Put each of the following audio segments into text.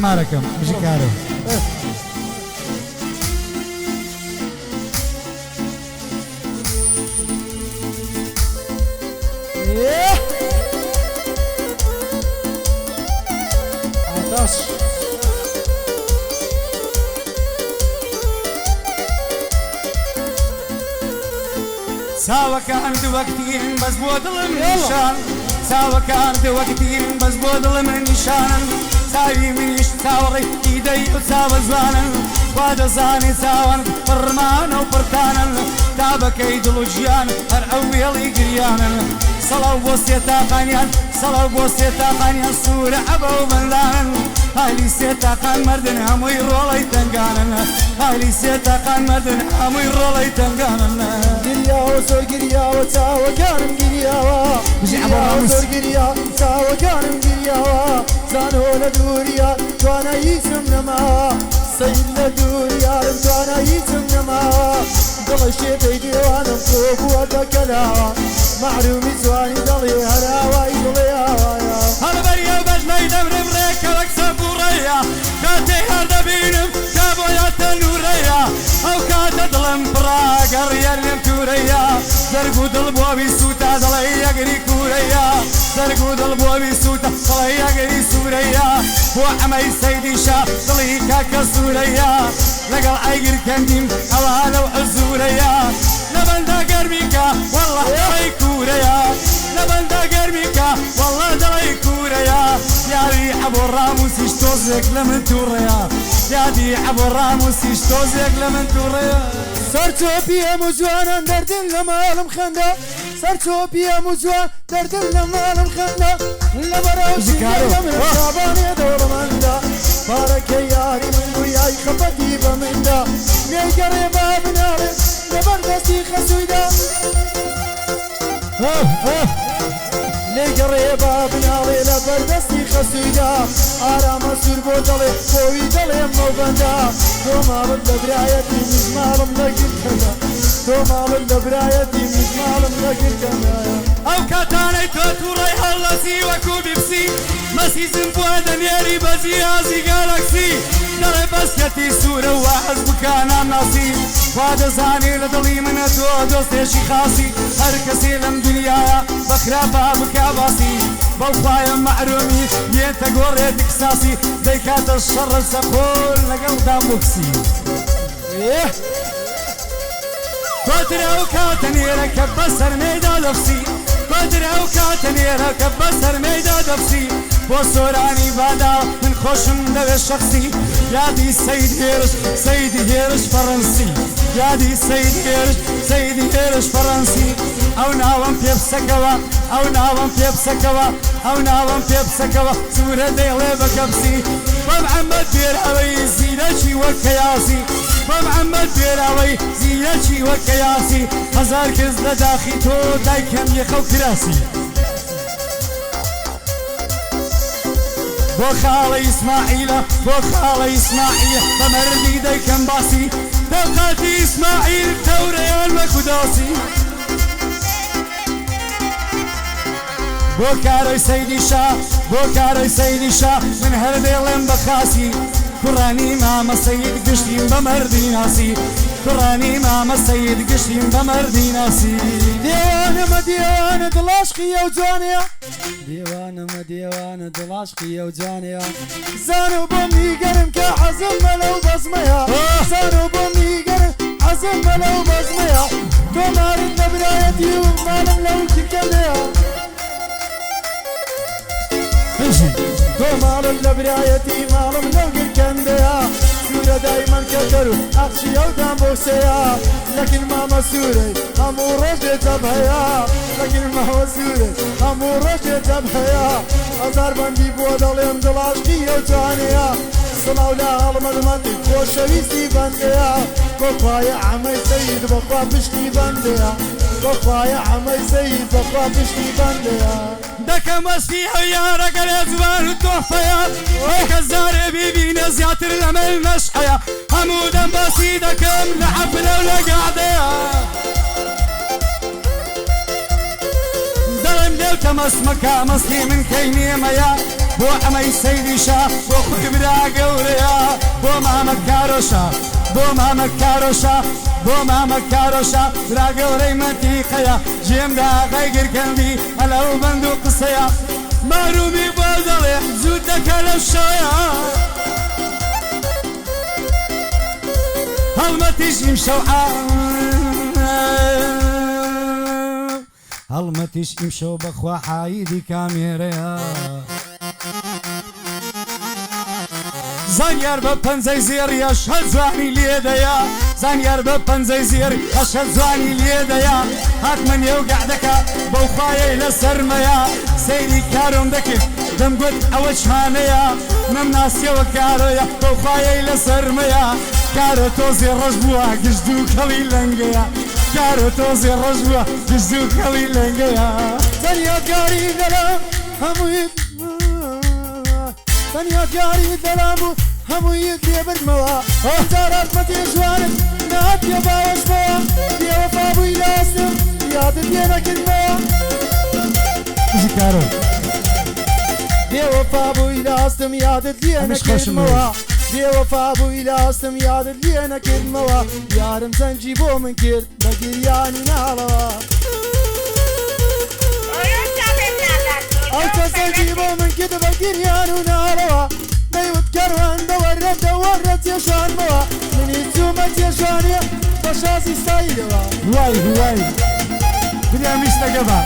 مارەکەم بژی کارە عطاش چاوەکان دووەکتین بەس بۆ دڵم نیشان چاوەکان دووەکتین بەس بۆ دڵم نیشانن چاوی منیش چاوەڕێی ئیدەی و چاوەزانن وا دەزانی چاوەن پڕمانە و پڕتانن تا بەکەی دڵ و ژیان هەر ئەو وێڵی گریانن سەڵاو بۆ سێتاقانیان سەڵاو بۆ سێتاقانیان سوورە ئەبە و بەندانن هالی سێتاقان مردن هەمووی ڕۆڵەی تەنگانن هالی سێتاقان مردن هەمووی ڕۆڵەی تەنگانن گریاوە زۆر گریاوە چاوەکانم گریاوە گریاوە زۆر گریا چاوەکانم گریاوە زانۆ لە دووریا توانە هیچم نەماوە سەید لە دووریارم توانە هیچم نەماوە دڵە شێتەی دێوانم تۆ بووەتە کەلاوە معرومی جوانی دڵێ هەراوای دڵێ ئاوایە هەڵبەریە بەژنەی دەبرم ڕێکەوەک سەبوڕەیە کاتێ هەر دەبینم کا بۆیە تەنوورەیە ئەو کاتە دڵم پڕاگەڕیەر لێم توورەیە دەرگ و دڵ بۆوی سووتە دڵی یەگری کوورەیە دەرگ و دڵ بۆوی سووتە دڵی یەگری سوورەیە بۆ ئەمەی سەیدیشە دڵی کاکە سوورەیە لەگەڵ ئایگر کەندیم ئەوە لەو ئەزوورەیە لەبەندە گەرمیکە وەڵڵە دڵی کوورەیە لەبەندە گەرمیکە وەڵڵە دڵی کوورەیە یادی ئەبۆ ڕاموسیش تۆزێک لە من تووڕەیە یادی ئەبۆ ڕاموسیش تۆزێک لە من تووڕەیە سەرچۆپی هەموو جوانان دەردن لە ماڵم خەندە سەرچۆپی هەموو جوان دەردن لە ماڵم خەندە لە بەراوشیکە من شابانێ دەوڵەمەندە پارەکەی یاری من بوویای خەفەتی بە مندا لێگەڕێ با بناڵێ لەبەردەستی خەسوویدا لێگەڕێ با بناڵێ لەبەردەستی خەسوویدا ئارامە سوور بۆ دەڵێ خۆوی دەڵێم مەوبەندا تۆ ماڵت لە برایەتی مزماڵم نەگرکەدا تۆ ماڵت لە برایەتی مزماڵم نەگرکەدایە ئەو کاتانەی تۆ تووڕەی هەڵەسی وەکو بیبسی مەسیزم بووە دەنێری بەجیازی گالاکسی دەڵێ بەسکەتی سوورە و حەز بکانام ناسی وا دەزانی لە دڵی منە تۆ دۆستێکی خاسی هەر کەسێ لەم دنیاە بەخراپە بکا باسی بەڵخوایە مەحرومی یێتە گۆڕێتی قساسی دەیکاتە شەڕە سەخۆل لەگەڵدام بکسی کۆترە و کاتە نێرە کە بەسەر مێدا دەفسی کۆترە و کاتە نێرە کە بەسەر مێدا دەفسی بۆ سۆرانی بادا من خۆشم دەوێ شەخسی یادی سەید هێرش فەڕەنسی یادی سەیدی هێرش فەڕەنسی ئەو ناوەم پێ بسەکەوە ئەو ناوەم پێ بسەکەوە ئەو ناوەم پێ بسەکەوە سوورە دەیڵێ بە کەپسی بەم ئەمەد بێراوەی زیرەکی وەکە یاسی بەم ئەمەد بێراوەی زیرەکی وەکە یاسی هەزار کەس لە داخی تۆ دایکەم یەخە و کراسی بۆ خاڵی ئیسماعیلە بۆ خاڵی ئیسماعیل بە مەردی دەیکەم باسی دەوقاتی ئیسماعیل تەورەیان وەکو داسی بۆ کارۆی سەیدی شا بۆ کارۆی سەیدی شا من هەر دێڵێم بە خاسی کوڕانی مامە سەید گشتیم بە مەردی ناسی کوڕانی مامە سەید گشتیم بە مەردی ناسی دیوانەمە دیوانە دڵاشقی ئەو جوانەیە دیوانەمە دیوانە دڵاشقی ئەو جوانەیە زانۆ بۆ میگەرم کە حەزممە لەو بەزمەیە زانۆ بۆ میگەرم حەزممە لەو بەزمەیە تۆ مارت لە برایەتی و ماڵم لەو تکەمەیە تۆ ماڵم لە برایەتی ماڵم لەو گرکەندەیە سوورە دایمان کەکەر و ئەخشی ئەودان بۆسەیە لەکن مامە سوورەی هەموو ڕۆژێ جەب هەیە لەکن ماوە سوورەی هەموو ڕۆژێ جەب هەیە هەزار بەندی بۆ دەڵێم دڵاشقی ئەو جوانەیە سڵاو لە هەڵمەدمەندی خۆشەویستی بەندەیە بۆخوایە عەمەی سەید بەخوا پشتی بەندەیە بۆخوایە عەمەی سەید بەخوا پشتی بەندەیە دەکەم وەسفی ئەو یارەگە لێ جوان و تۆفەیە وەی هەزارێ بیبینە زیاتر لە من نەشحەیە هەموو دەم باسی دەکەم لە حەفلە و لە گادەیە دەڵێم لێو تەمەسمەکە مەستی من کەی نیێمەیە بۆ ئەمەی سەیدی شا بۆ خوی برا گەورەیە بۆ مامە کارۆشە بۆ مامە کارۆشە بۆ مامە کارۆشە برا گەورەی منتیقەیە ژێمدا ئاغای گرکەندی هەلەو بەند و قسەیە مارومی بۆ دەڵێ زوو دەکە لەو شەوەیە هەڵمەتیش ئیمشەو هەڵمەتیش ئیمشەو بەخوا حایدی کامێرەیە زانیار بە پەنجەی زێڕیە شەد جوانی لێدەیە زانیار بە پەنجەی زێڕی شەد جوانی لێدەیە هاتمە نێو گەعدەکە بەو خوایەی لە سەرمەیە سەیری کارۆم دەکرد دەمگوت ئەوە چانەیە نەم ناسیەوە کارۆیە بەو خوایەی لە سەرمەیە کارە تۆزێ ڕەش بووە گشت و کەڵی لەنگەیە کارە تۆزێ ڕەش بووە گشت و کەڵی لەنگەیە تەنیا کاری دەڵام هەمووی تەنیا کاری دەڵام و هەموویت لێبردمەوە جارات مەتێ جوانت نهاتیە باوەشمەوە بێوەفا بووی لاستم یادت لێ نەکردمەوە کارۆ بێوەفا بووی لاستم یادت لێ نەکردمەوە بێوەفا بووی لاستم یادت لێ نەکردمەوە یارم زەنجی بۆ من کرد بە گریانی ناڵەوە ئەو کە زەنجی بۆ من کرد بە گریان و ناڵەوە دەیوت کەڕوانە وەرە تێشانمەوە منی چوومە تێشانێ بە شازی سایلەوە وای وای بریا میشتەکە بە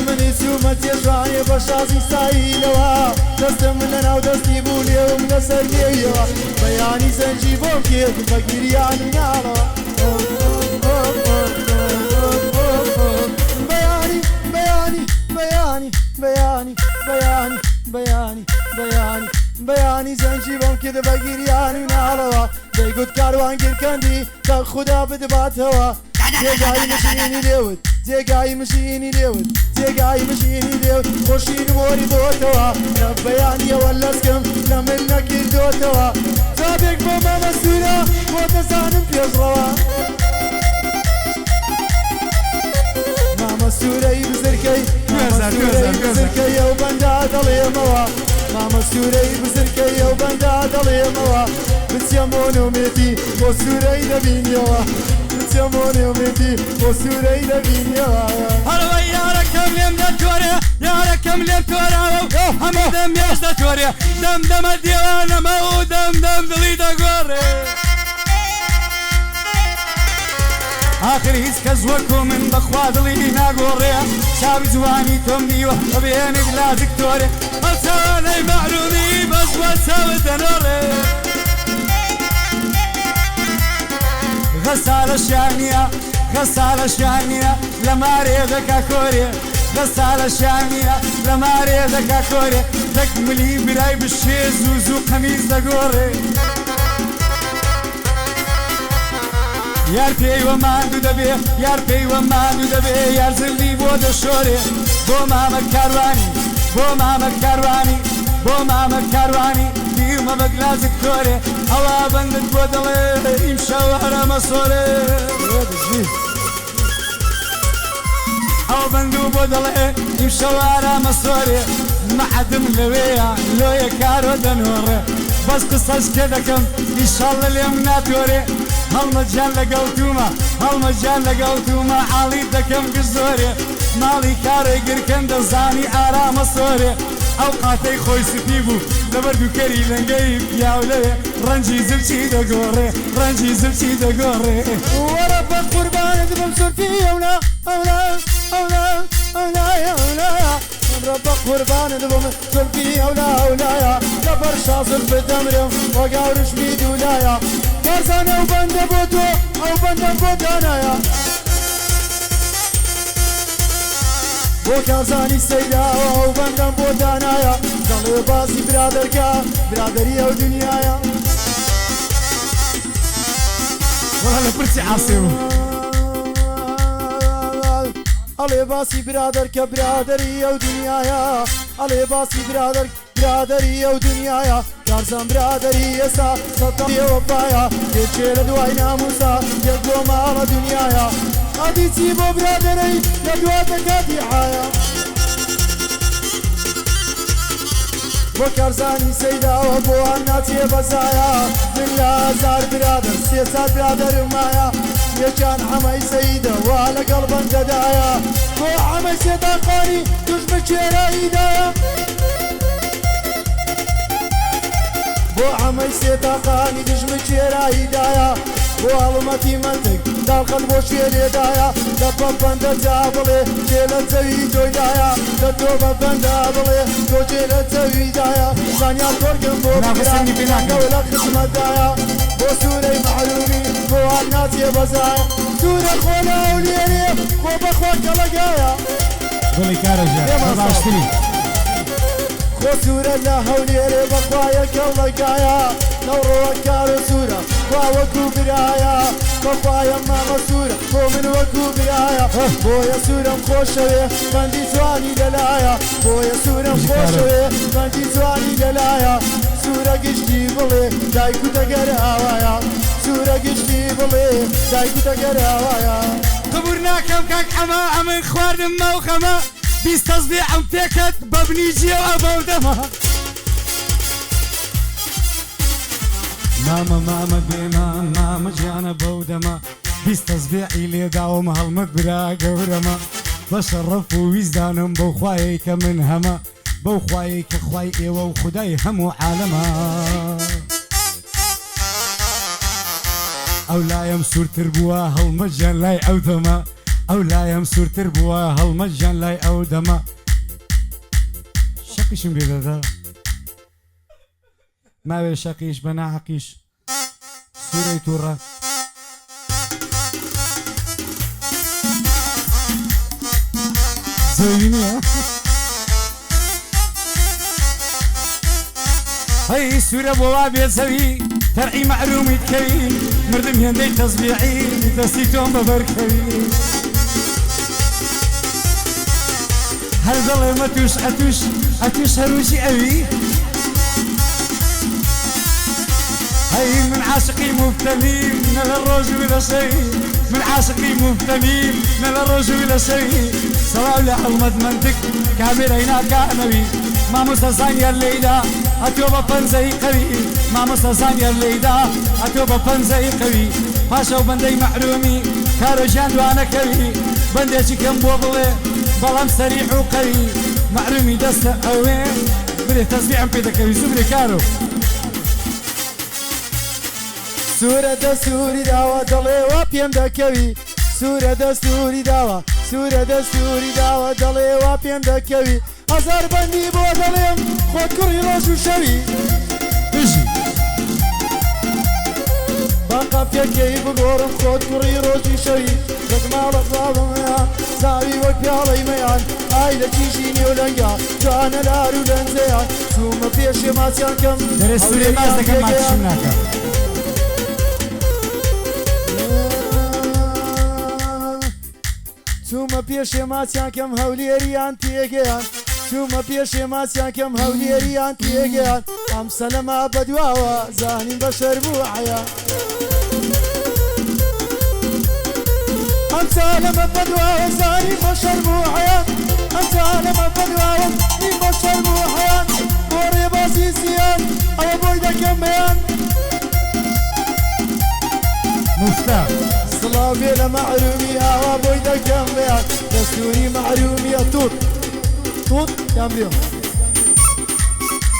منی چوومە تێژوانێ بە شازی سایلەوە دەستم من لەناو دەستی بوو لێوم لەسەر لێیەوە بەیانی زەنجی بۆم کرد بە گریانی ناڵەوە بەیانی بەیانی بەیانی بەیانی بەیانی بەیانی بەیانی بەیانی زەنجی بۆم کرد بە گریانی ناڵەوە دەیگوت کاروانگیرکەندی کە خوددا بدباتەوە جێگای مشینی لێوت جێگای مشینی لێوت جێگای مشینی لێوت خۆشین وەری بۆتەوە لە بەیانیەوە لەسکم لە من نەکردۆتەوە جابێک بۆ مەمەسوورە بۆ دەزانم پێشڕەوە مامەسوورەی بزرگەی مامەسوورەی بزرگەی ئەو بەندا دەڵێمەوە مامەسوورەی بزرگەی ئەو بەندا دەڵێمەوە بچە مۆنۆمێتی بۆ سوورەی دەبینیەوە مۆنێومێتی بۆ سوورەی دەبینیەوە هەڵەوە یارەکەم لێم دەتۆرێ یارەکەم لێم تۆراوە هەموو دەم مێش دەتۆرێ دەم دەمە دیوانەمە و دەم دڵی دەگۆڕێ آخر هیچ کەس وەکو من بەخوا دڵی ناگۆڕێ چاوی جوانی تۆم دیوە بەبێنێک لا دکتۆرێ هەڵچاوانەی مەحرومی بەس بە چاوت دەنۆڕێ غەسالە شانیە غەسالە شانیە لە مارێ دەکا کۆرێ غەسالە شانیە لە مارێ دەکا کۆرێ دەکملی برای بشێ زوو زوو قەمیز دەگۆڕێ یار پێیوە ماندوو دەبێ یار پێیوە ماندوو دەبێ یار زلی بۆ دەشۆرێ بۆ مامە کاروانی بۆ مامە کاروانی بۆ مامە کاروانی دیمە بە گلازت کۆرێ ئەوە بەندت بۆ دەڵێ ئیمشەو هەرەمە سۆرێ ئەو بەندوو بۆ دەڵێ ئیمشەو هەرەمە سۆرێ مەعەدم لەوەیە لۆیە کارۆ دەنۆڕێ بەس قسەش کێ دەکەم ئیشەڵە لێم ناتۆرێ هەڵمەجیان لەگەڵتومە هەڵمەجیان لەگەڵتومە عاڵی دەکەم گشت زۆرێ ماڵی کارێ گرکەن دەزانی ئارامە سۆرێ ئەو قاتەی خۆی سپی بوو لەبەر دووکەری لەنگەی پیاولەیە ڕەنجی زلچی دەگۆڕێ ڕەنجی زلچی دەگۆڕێ وەرە بە قوربانت بم سورفی ئەولا ئەولا ئەولا ئەولایە ئەولایە وەرە بە قوربانت بم سورفی ئەولا ئەولایە لەبەر شازم بدەمرم وەگاورشمی دوولایە کارزانە ئەو بەندە بۆ تۆ ئەو بەندە بۆ دانایە بۆ کارزانی سەیداوە ئەو بەندەم بۆ دانایە دەڵێ باسی برادەرکە برادەری ئەو دنیایە وەڵا لە پرسی عاسێ بوو ئەڵێ باسی برادەرکە برادەری ئەو دنیایە ئەڵێ باسی برادەری ئەو دنیایە کارزان برادەری ئێستا سەدەڵیەوە پایە تێچێ لە دوای ناموسا یەک بۆ ماڵە دنیایە ئەدیچی بۆ برادەرەی لە دواتە کاتی حایە بۆ کارزانی سەیداوە بۆ ئەم ناچێ بەزایە من لە هەزار برادر 300 برادرم مایە یەکیان عەمەی سەیدە وا لەگەڵ بەندەدایە بۆ عەمەی سێتاقانی دوژمن کێراییدایە بۆ عەمەی سێتاقانی دژمن کێراییدایە بۆ هەڵمەتی منتگ داڵقەت بۆ شوێرێدایە لە بەندە جا بڵێ جێ لە جەوی تۆیدایە لە تۆ بە بەندا بڵێ تۆ جێ لە جەویدایە زانیان کۆرگم بۆ بگرانەوە لە خزمەتدایە بۆ سوورەی معلومی بۆ هەر ناچێ بەزایە سوورە خۆنا و لێرێ بۆ بەخوا کەڵەگایە دڵی کارەژە باشتری خۆ سوورە لە هەولێرێ بەخوایە کەڵەگایە نەوڕۆوە کار و سوورە خوا وەکو برایە بەخوایە مامە سوورە بۆ من وەکو برایە بۆیە سوورم خۆشەوێ بەندی جوانی لەلایە بۆیە سوورم خۆشەوێ بەندی جوانی لەلایە سوورە گشتی بڵێ دایک و دەگەراوایە سوورە گشتی بڵێ دایک و دەگەراوایە قبور ناکەم کاک ئەمە ئەمن خواردم مەوخەمە بیست تەزبیحم پێکەت بەبنی جێوە بەو دەمە مامە بێمان مامە گیانە بەو دەمە بیست تەزبیحی لێداوم هەڵمت برا گەورەمە بە شەڕەف و ویزدانم بەو خوایەی کە من هەمە بەو خوایەی کە خوای ئێوە و خودای هەموو عالەمە ئەو لایم سوورتر بووە هەڵمە گیان لای ئەو دەمە ئەو لایم سوورتر بووە هەڵمە گیان لای ئەو دەمە شەقیشم بێدەدا ماوێ شەقیش بە ناحەقیش سوورەی تووڕە زەوی نییە هەی سوورە بۆ وا بێزەوی تەرعی مەعلومیت کەوی مردم هێندەی تەزبیعی دەستی تۆم بەبەرکەوی هەر دەڵێ مەتوش ئەتوش هەروشی ئەوی هەی من عاشقی مبتەلیم نە لە ڕۆژ و لە شەوی من عاشقی مبتەلیم نە لە ڕۆژ و لە شەوی سەواو لە هەڵمەت منتگ کامێرەی ناکانەوی مامۆستا زانیار لێیدا ئەتۆ بە پەنجەی قەوی مامۆستا زانیار لێیدا ئەتۆ بە پەنجەی قەوی پاشە و بەندەی مەحرومی کارە ژیان دوانەکەوی بەندێکی کەم بۆ بڵێ بەڵام سەریح و قەوی مەحرومی دەستە ئەوێ برێ تەزبیحم پێ دەکەوی زوو برێ کارۆ سوورە دەستوری داوە دەڵێوە پێم دەکەوی سوورە دەستوری داوە سوورە دەستوری داوە دەڵێوە پێم دەکەوی هەزار بەندی بۆ دەڵێم خۆت کوڕی ڕۆژ و شەوی باقافێکەی بگۆڕم خۆت کوڕی ڕۆژی شەوی دەگماڵە باڵمەیە زاوی وەک پیاڵەی مەیان ئای لە کیژی نێولەنگا جوانە لار و لەنجەیان چوومە پێشێ ماچیان کەم دەرێ سوورێ ماز دەکەم ماچشم ناکە چوومە پێشێ ماچیان کەم هەولێریان تێگەیان چوومە پێشێ ماچیان کەم هەولێریان تێگەیان ئەم سەلەما بەدواوە زانین بە شەربووعەیە ئەم سەلەمە بەدواوە زانین بە شەربووعەیە ئەم سەلەمە بەدواوە نین بە شەربووعەیان بۆ ڕێبازی زیان ئەوە بۆی دەکەم بەیان مفتە سڵاوێ لە مەحرومی ئاوا بۆی دەکەم بەیان دەستوری مەحرومیە تووت یان بێ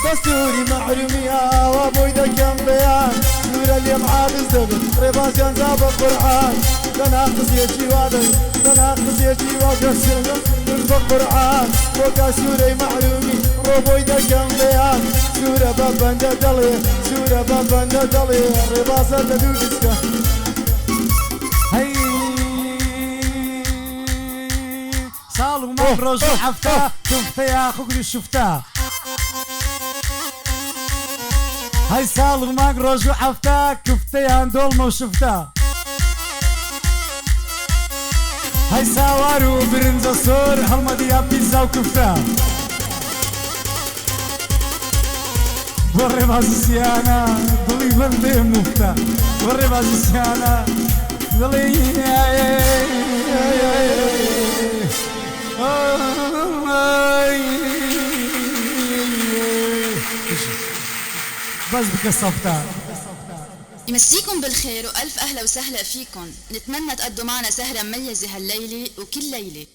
دەستوری مەحرومی ئاوا بۆی دەکەم بەیان سوورە لێم عابز دەبن ڕێبازیان جا بە قورعان دەنا قزێکی وا دەن دەنا قزێکی وا دەسێنم من بە قورعان بۆ کا سوورەی مەحرومی ڕۆ بۆی دەکەم بەیان سوورە بە بەندە دەڵێ سوورە بە بەندە دەڵێ ڕێبازە لە دوو دیسکە ساڵ و مەڕ ڕۆژ و هەفتە کوفتە یا خوگری شوفتە هەی ساڵ و مانگ ڕۆژ و هەفتە کوفتەیان دۆڵمە و شوفتە هەی ساوار و برنجە سۆر هەڵمەدیە پیزا و کوفتە بۆ ڕێبازی سیانە دڵی بەندێ موفتە بۆ ڕێبازی سیانە دڵی بس بك الصفتان. يمسيكم بالخير وألف أهلا وسهلا فيكم. نتمنى تقضوا معنا سهرة مميزة هالليلة وكل ليلة.